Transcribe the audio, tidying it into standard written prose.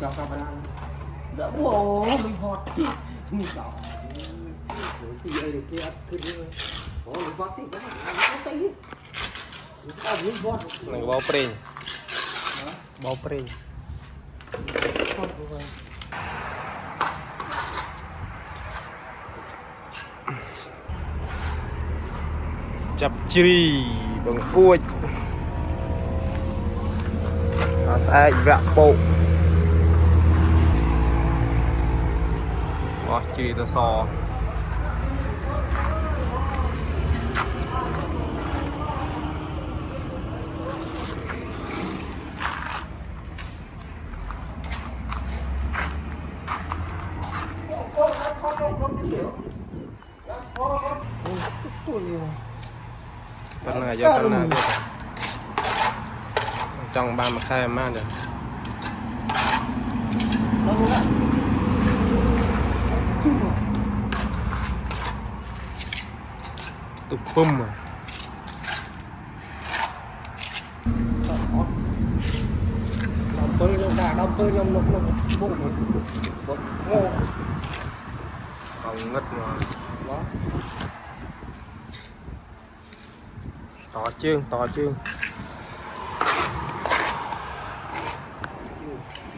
chào các bạn đã bố mình hot mình bảo thì đây được kia thì có mình hot thì có tay này bao prey chập chì bằng cua sẽ vạ bộ chì to sò con này cho con này trong ba mặt khai mang được tục bum mà đau cơ nhom nó bụng ngô ngất mà đó to chương